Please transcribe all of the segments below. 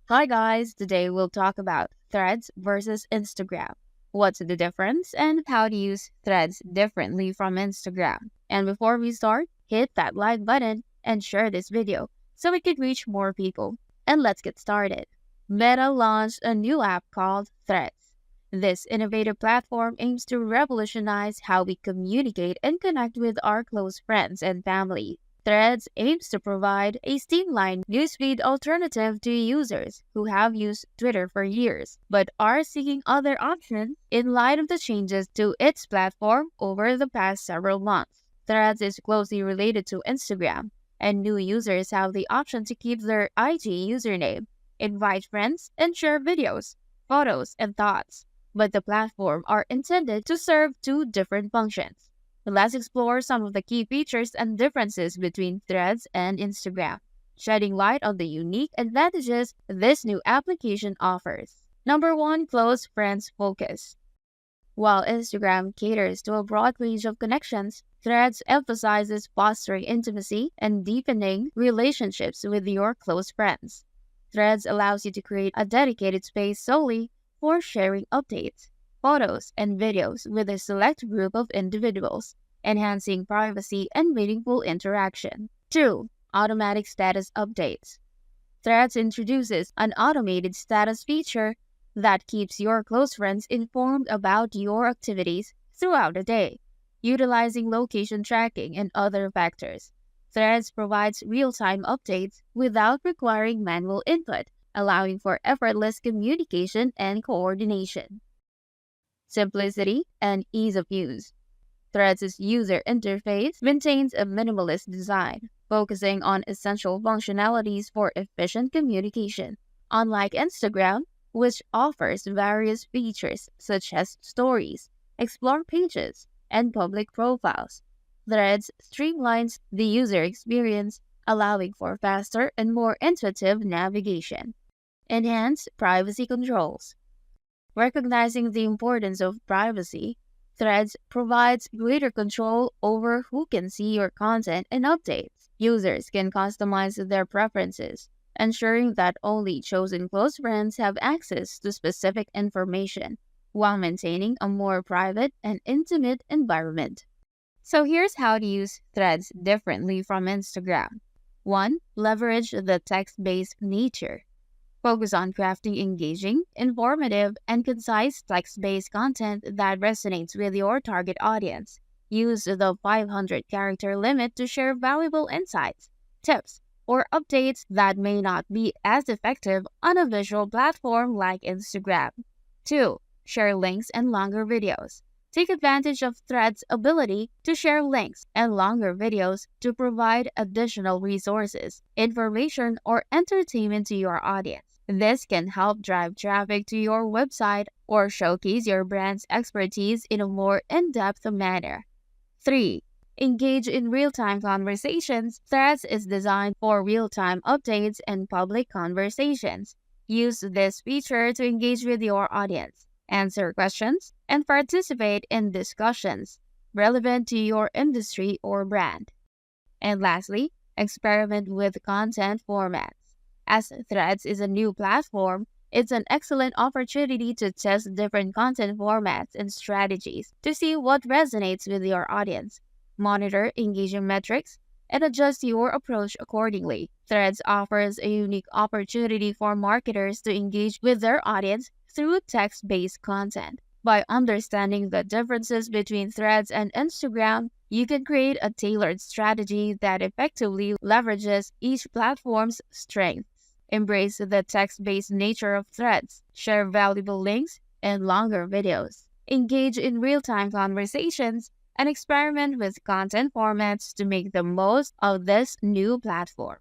Hi guys, today we'll talk about Threads versus Instagram. What's the difference and how to use Threads differently from Instagram. And before we start, hit that like button and share this video so it could reach more people. And let's get started. Meta launched a new app called Threads. This innovative platform aims to revolutionize how we communicate and connect with our close friends and family. Threads aims to provide a streamlined newsfeed alternative to users who have used Twitter for years but are seeking other options in light of the changes to its platform over the past several months. Threads is closely related to Instagram, and new users have the option to keep their IG username, invite friends, and share videos, photos, and thoughts. But the platform are intended to serve two different functions. Let's explore some of the key features and differences between Threads and Instagram, shedding light on the unique advantages this new application offers. Number 1, close friends focus. While Instagram caters to a broad range of connections, Threads emphasizes fostering intimacy and deepening relationships with your close friends. Threads allows you to create a dedicated space solely for sharing updates, photos, and videos with a select group of individuals, enhancing privacy and meaningful interaction. 2. Automatic status updates. Threads introduces an automated status feature that keeps your close friends informed about your activities throughout the day, utilizing location tracking and other factors. Threads provides real-time updates without requiring manual input, allowing for effortless communication and coordination. Simplicity and ease of use. Threads' user interface maintains a minimalist design, focusing on essential functionalities for efficient communication. Unlike Instagram, which offers various features such as stories, explore pages, and public profiles, Threads streamlines the user experience, allowing for faster and more intuitive navigation. Enhanced privacy controls. Recognizing the importance of privacy, Threads provides greater control over who can see your content and updates. Users can customize their preferences, ensuring that only chosen close friends have access to specific information, while maintaining a more private and intimate environment. So here's how to use Threads differently from Instagram. 1. Leverage the text-based nature. Focus on crafting engaging, informative, and concise text-based content that resonates with your target audience. Use the 500-character limit to share valuable insights, tips, or updates that may not be as effective on a visual platform like Instagram. 2. Share links and longer videos. Take advantage of Threads' ability to share links and longer videos to provide additional resources, information, or entertainment to your audience. This can help drive traffic to your website or showcase your brand's expertise in a more in-depth manner. 3. Engage in real-time conversations. Threads is designed for real-time updates and public conversations. Use this feature to engage with your audience, answer questions, and participate in discussions relevant to your industry or brand. And lastly, experiment with content formats. As Threads is a new platform, it's an excellent opportunity to test different content formats and strategies to see what resonates with your audience, monitor engagement metrics, and adjust your approach accordingly. Threads offers a unique opportunity for marketers to engage with their audience through text-based content. By understanding the differences between Threads and Instagram, you can create a tailored strategy that effectively leverages each platform's strengths. Embrace the text-based nature of Threads, share valuable links and longer videos, engage in real-time conversations, and experiment with content formats to make the most of this new platform.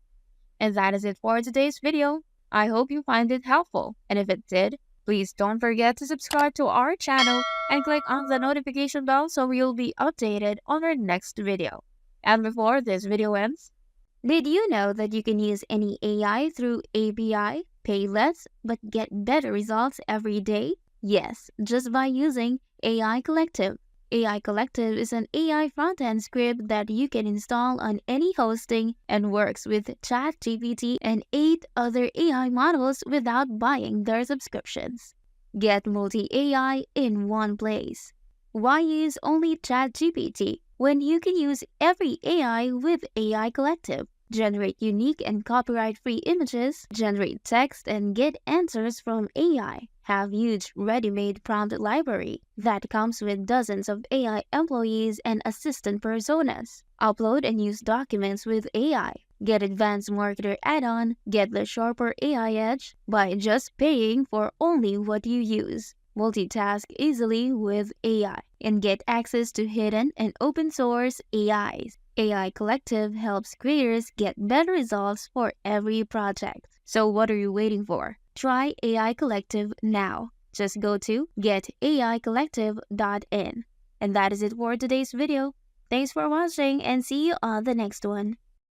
And that is it for today's video. I hope you find it helpful, and if it did, please don't forget to subscribe to our channel and click on the notification bell so you'll be updated on our next video. And before this video ends, did you know that you can use any AI through API, pay less, but get better results every day? Yes, just by using AI Collective. AI Collective is an AI front-end script that you can install on any hosting and works with ChatGPT and 8 other AI models without buying their subscriptions. Get multi-AI in one place. Why use only ChatGPT when you can use every AI with AI Collective? Generate unique and copyright-free images, generate text, and get answers from AI. Have huge ready-made prompt library that comes with dozens of AI employees and assistant personas. Upload and use documents with AI. Get advanced marketer add-on, get the sharper AI edge by just paying for only what you use. Multitask easily with AI and get access to hidden and open source AIs. AI Collective helps creators get better results for every project. So what are you waiting for? Try AI Collective now. Just go to getaicollective.in. And that is it for today's video. Thanks for watching and see you on the next one.